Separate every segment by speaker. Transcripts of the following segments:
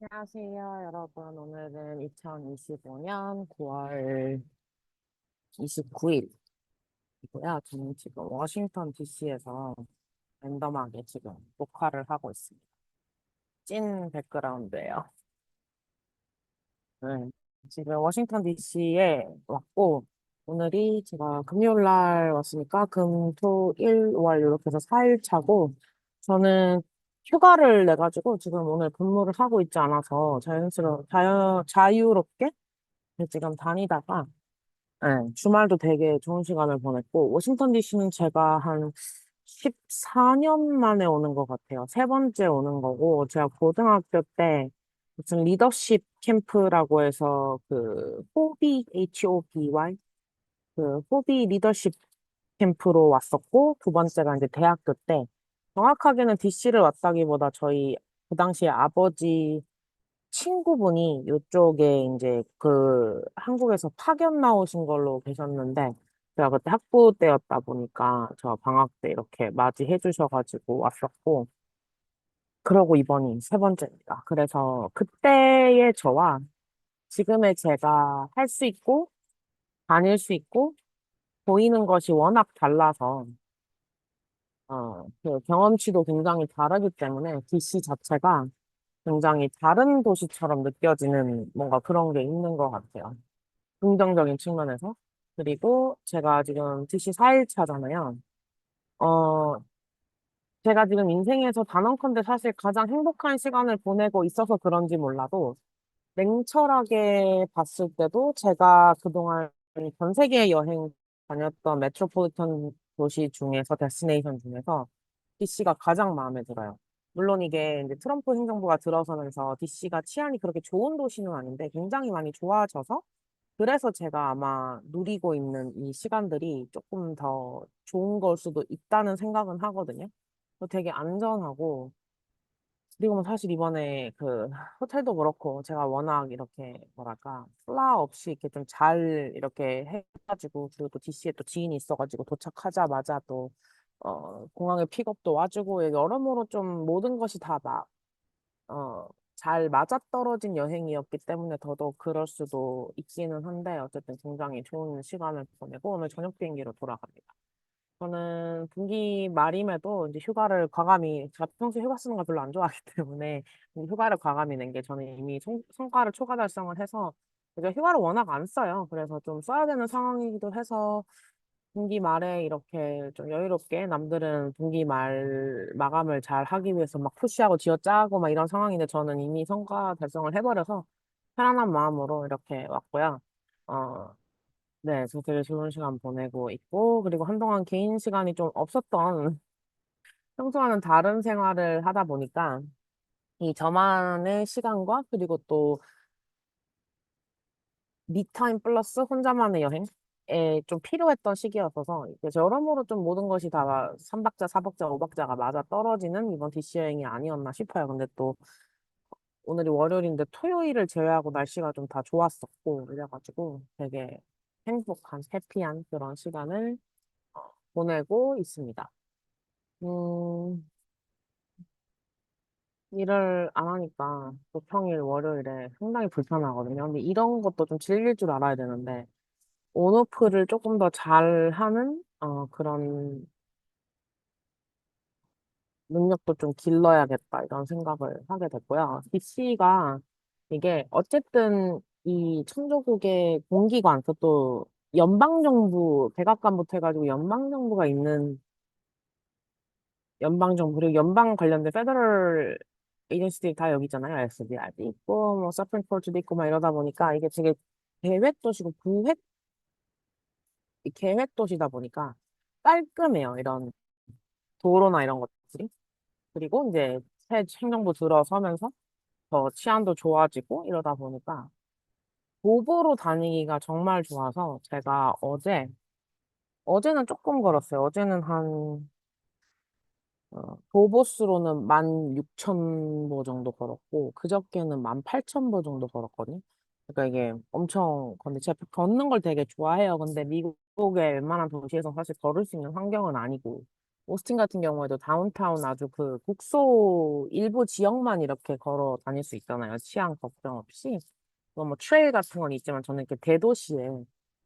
Speaker 1: 안녕하세요, 여러분. 오늘은 2025년 9월 29일이고요. 저는 지금 워싱턴 DC에서 랜덤하게 지금 녹화를 하고 있습니다. 찐 백그라운드예요. 네. 지금 워싱턴 DC에 왔고, 오늘이 제가 금요일 날 왔으니까 금, 토, 일, 월 이렇게 해서 4일 차고, 저는 휴가를 내가지고 지금 오늘 근무를 하고 있지 않아서 자유롭게 지금 다니다가, 네, 주말도 되게 좋은 시간을 보냈고, 워싱턴 DC는 제가 한 14년 만에 오는 것 같아요. 세 번째 오는 거고, 제가 고등학교 때 무슨 리더십 캠프라고 해서 호비, HOBY, 호비 리더십 캠프로 왔었고, 두 번째가 이제 대학교 때, 정확하게는 DC를 왔다기보다 저희 그 당시에 아버지 친구분이 이쪽에 이제 한국에서 파견 나오신 걸로 계셨는데, 제가 그때 학부 때였다 보니까 저 방학 때 이렇게 맞이해 주셔가지고 왔었고, 그러고 이번이 세 번째입니다. 그래서 그때의 저와 지금의 제가 할 수 있고, 다닐 수 있고, 보이는 것이 워낙 달라서, 그 경험치도 굉장히 다르기 때문에 DC 자체가 굉장히 다른 도시처럼 느껴지는 뭔가 그런 게 있는 것 같아요. 긍정적인 측면에서. 그리고 제가 지금 DC 4일 차잖아요. 어, 제가 지금 인생에서 단언컨대 사실 가장 행복한 시간을 보내고 있어서 그런지 몰라도 냉철하게 봤을 때도 제가 그동안 전 세계 여행 다녔던 메트로폴리탄 도시 중에서 데스티네이션 중에서 DC가 가장 마음에 들어요. 물론 이게 이제 트럼프 행정부가 들어서면서 DC가 치안이 그렇게 좋은 도시는 아닌데 굉장히 많이 좋아져서 그래서 제가 아마 누리고 있는 이 시간들이 조금 더 좋은 걸 수도 있다는 생각은 하거든요. 되게 안전하고, 그리고 뭐 사실 이번에 호텔도 그렇고, 제가 워낙 이렇게, 뭐랄까, 플라 없이 이렇게 좀 잘 이렇게 해가지고, 그리고 또 DC에 또 지인이 있어가지고, 도착하자마자 또, 공항에 픽업도 와주고, 여러모로 좀 모든 것이 다 잘 맞아떨어진 여행이었기 때문에 더더욱 그럴 수도 있기는 한데, 어쨌든 굉장히 좋은 시간을 보내고, 오늘 저녁 비행기로 돌아갑니다. 저는 분기 말임에도 이제 휴가를 과감히, 제가 평소에 휴가 쓰는 걸 별로 안 좋아하기 때문에, 휴가를 과감히 낸 게 저는 이미 성과를 초과 달성을 해서, 제가 휴가를 워낙 안 써요. 그래서 좀 써야 되는 상황이기도 해서, 분기 말에 이렇게 좀 여유롭게 남들은 분기 말 마감을 잘 하기 위해서 막 푸시하고 쥐어짜고 막 이런 상황인데 저는 이미 성과 달성을 해버려서 편안한 마음으로 이렇게 왔고요. 어, 네, 저 되게 좋은 시간 보내고 있고, 그리고 한동안 개인 시간이 좀 없었던 평소와는 다른 생활을 하다 보니까 이 저만의 시간과 그리고 또 미타임 플러스 혼자만의 여행에 좀 필요했던 시기였어서 이제 여러모로 좀 모든 것이 다 3박자, 4박자, 5박자가 맞아 떨어지는 이번 DC 여행이 아니었나 싶어요. 근데 또 오늘이 월요일인데 토요일을 제외하고 날씨가 좀 다 좋았었고 이래가지고 되게 행복한, 해피한 그런 시간을 보내고 있습니다. 음, 일을 안 하니까 또 평일 월요일에 상당히 불편하거든요. 근데 이런 것도 좀 즐길 줄 알아야 되는데 온오프를 조금 더 잘하는 그런 능력도 좀 길러야겠다 이런 생각을 하게 됐고요. DC가 이게 어쨌든 이 천조국의 공기관 그것도 연방정부 백악관부터 해가지고 연방정부가 있는 연방정부 그리고 연방 관련된 페더럴 에이전시들이 다 여기 있잖아요. SBR도 있고 뭐 서프림 코트도 있고 막 이러다 보니까 이게 되게 계획도시고 계획도시다 보니까 깔끔해요. 이런 도로나 이런 것들이. 그리고 이제 새 행정부 들어서면서 더 치안도 좋아지고 이러다 보니까 도보로 다니기가 정말 좋아서 제가 어제는 조금 걸었어요. 어제는 도보수로는 16,000보 정도 걸었고, 그저께는 18,000보 정도 걸었거든요. 그러니까 이게 엄청, 근데 제가 걷는 걸 되게 좋아해요. 근데 미국의 웬만한 도시에서 사실 걸을 수 있는 환경은 아니고, 오스틴 같은 경우에도 다운타운 아주 그 국소 일부 지역만 이렇게 걸어 다닐 수 있잖아요. 치안 걱정 없이. 뭐 트레일 같은 건 있지만 저는 이렇게 대도시에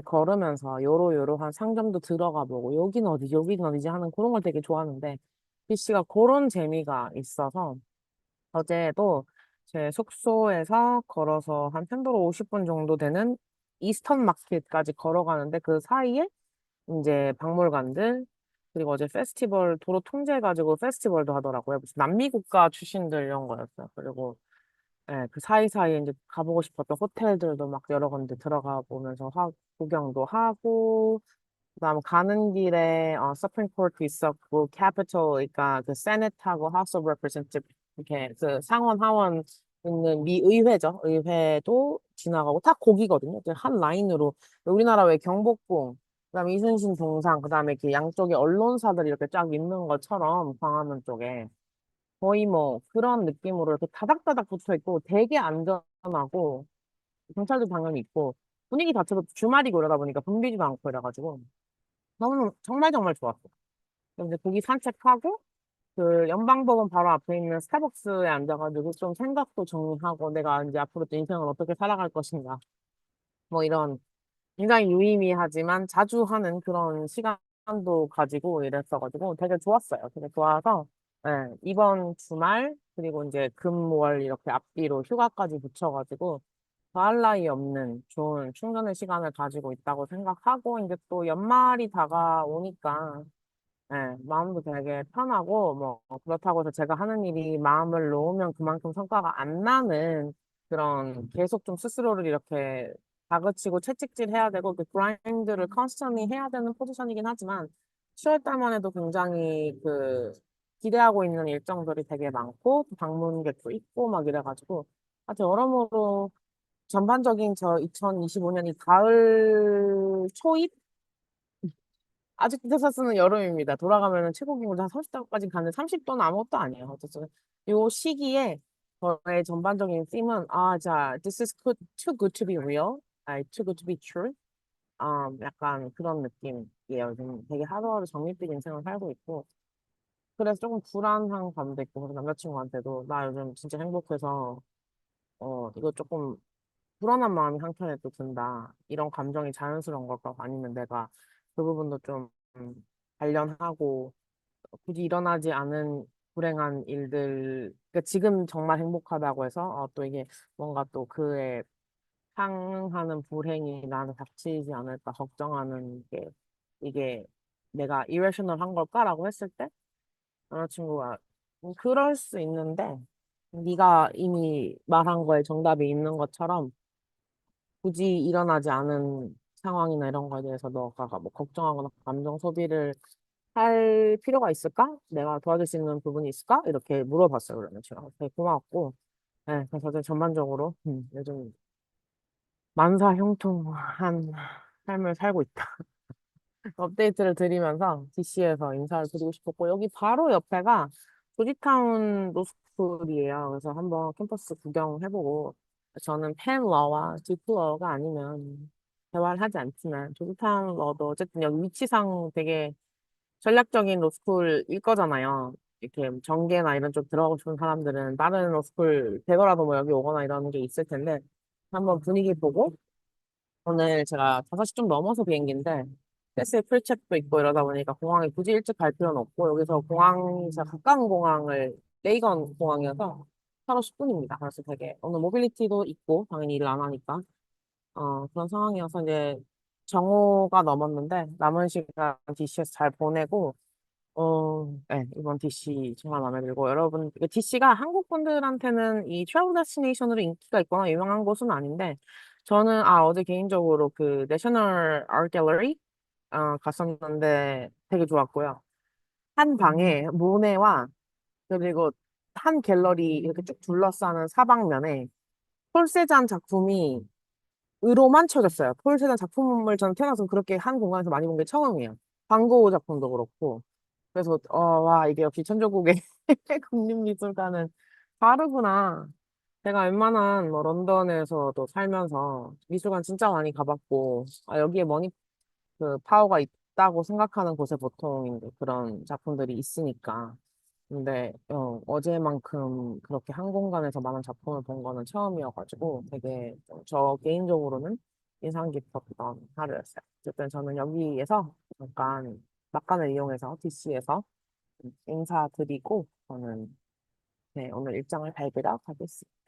Speaker 1: 걸으면서 요로요로한 상점도 들어가 보고 여기는 어디지 여기는 어디지 하는 그런 걸 되게 좋아하는데 DC가 그런 재미가 있어서 어제도 제 숙소에서 걸어서 한 편도로 50분 정도 되는 이스턴 마켓까지 걸어가는데 그 사이에 이제 박물관들 그리고 어제 페스티벌 도로 통제해가지고 페스티벌도 하더라고요. 무슨 남미 국가 출신들 이런 거였어요. 그리고 예, 그 사이사이에 이제 가보고 싶었던 호텔들도 막 여러 군데 들어가 보면서 구경도 하고 그다음 가는 길에 서프림 코트 있었고 캐피톨 그러니까 그 세네트하고 하우스 오브 레프레젠티티브 이렇게 그 상원 하원 있는 미 의회죠. 의회도 지나가고 다 거기거든요. 그한 라인으로 우리나라 왜 경복궁 그다음에 이순신 동상 그다음에 이렇게 양쪽에 언론사들이 이렇게 쫙 있는 것처럼 광화문 쪽에 거의 뭐 그런 느낌으로 이렇게 다닥다닥 붙어 있고 되게 안전하고 경찰도 당연히 있고 분위기 자체도 주말이고 이러다 보니까 붐비지도 않고 이래가지고 너무 정말 정말 좋았어. 근데 거기 산책하고 그 연방법원 바로 앞에 있는 스타벅스에 앉아가지고 좀 생각도 정리하고 내가 이제 앞으로 또 인생을 어떻게 살아갈 것인가 뭐 이런 굉장히 유의미하지만 자주 하는 그런 시간도 가지고 이랬어가지고 되게 좋았어요. 되게 좋아서 예, 이번 주말 그리고 이제 금월 이렇게 앞뒤로 휴가까지 붙여가지고 더할 나위 없는 좋은 충전의 시간을 가지고 있다고 생각하고 이제 또 연말이 다가오니까 예, 마음도 되게 편하고, 뭐, 그렇다고 해서 제가 하는 일이 마음을 놓으면 그만큼 성과가 안 나는 그런 계속 좀 스스로를 이렇게 다그치고 채찍질 해야 되고, 그 그라인드를 컨스턴히 해야 되는 포지션이긴 하지만, 10월 달만 해도 굉장히 그, 기대하고 있는 일정들이 되게 많고, 방문객도 있고, 막 이래가지고, 하여튼 여러모로 전반적인 저 2025년이 가을 초입? 아직 텍사스는 여름입니다. 돌아가면은 최고 기온이 한 30도까지 가는데 30도는 아무것도 아니에요. 어쨌든 요 시기에 저의 전반적인 팀은 자, this is too good to be real, too good to be true. 약간 그런 느낌이에요. 좀 되게 하루하루 적립된 인생을 살고 있고 그래서 조금 불안한 감도 있고 그래서 남자친구한테도 나 요즘 진짜 행복해서 이거 조금 불안한 마음이 한켠에 또 든다. 이런 감정이 자연스러운 걸까? 아니면 내가 그 부분도 좀 단련하고 굳이 일어나지 않은 불행한 일들, 그러니까 지금 정말 행복하다고 해서 또 이게 뭔가 또 그에 상응하는 불행이 나한테 닥치지 않을까 걱정하는 게 이게 내가 irrational한 걸까라고 했을 때 여자친구가 그럴 수 있는데 네가 이미 말한 거에 정답이 있는 것처럼 굳이 일어나지 않은 상황이나 이런 거에 대해서 너가 뭐 걱정하거나 감정 소비를 할 필요가 있을까? 내가 도와줄 수 있는 부분이 있을까? 이렇게 물어봤어요. 그러면 제가 되게 고마웠고, 네, 그래서 저는 전반적으로 요즘 만사형통한 삶을 살고 있다. 업데이트를 드리면서 DC에서 인사를 드리고 싶었고, 여기 바로 옆에가 조지타운 로스쿨이에요. 그래서 한번 캠퍼스 구경해보고, 저는 펜러와 듀플러가 아니면 대화를 하지 않지만, 조지타운 러도 어쨌든 여기 위치상 되게 전략적인 로스쿨일 거잖아요. 이렇게 정계나 이런 쪽 들어가고 싶은 사람들은 다른 로스쿨 되더라도 뭐 여기 오거나 이런 게 있을 텐데, 한번 분위기 보고, 오늘 제가 5시 좀 넘어서 비행기인데, 패스에 풀체크도 있고 이러다 보니까 공항에 굳이 일찍 갈 필요는 없고, 여기서 공항이 제가 가까운 공항을, 레이건 공항이어서 차로 10분입니다. 그래서 되게, 오늘 모빌리티도 있고, 당연히 일을 안 하니까. 그런 상황이어서 이제 정오가 넘었는데, 남은 시간 DC에서 잘 보내고, 네, 이번 DC 정말 마음에 들고, 여러분, DC가 한국 분들한테는 이 트래블 데스티네이션으로 인기가 있거나 유명한 곳은 아닌데, 저는, 어제 개인적으로 그 내셔널 아트 갤러리, 갔었는데 되게 좋았고요. 한 방에 모네와, 그리고 한 갤러리 이렇게 쭉 둘러싸는 사방면에 폴세잔 작품이 으로만 쳐졌어요. 폴 세잔 작품을 저는 태어나서 그렇게 한 공간에서 많이 본 게 처음이에요. 방고 작품도 그렇고. 그래서, 와, 이게 역시 천조국의 국립미술관은 다르구나. 제가 웬만한 뭐 런던에서도 살면서 미술관 진짜 많이 가봤고, 여기에 머니 그 파워가 있다고 생각하는 곳에 보통 이제 그런 작품들이 있으니까. 근데 어제만큼 그렇게 한 공간에서 많은 작품을 본 거는 처음이어가지고 되게 좀저 개인적으로는 인상 깊었던 하루였어요. 어쨌든 저는 여기에서 잠깐 막간을 이용해서 DC에서 인사드리고 저는 네, 오늘 일정을 밟으러 가겠습니다.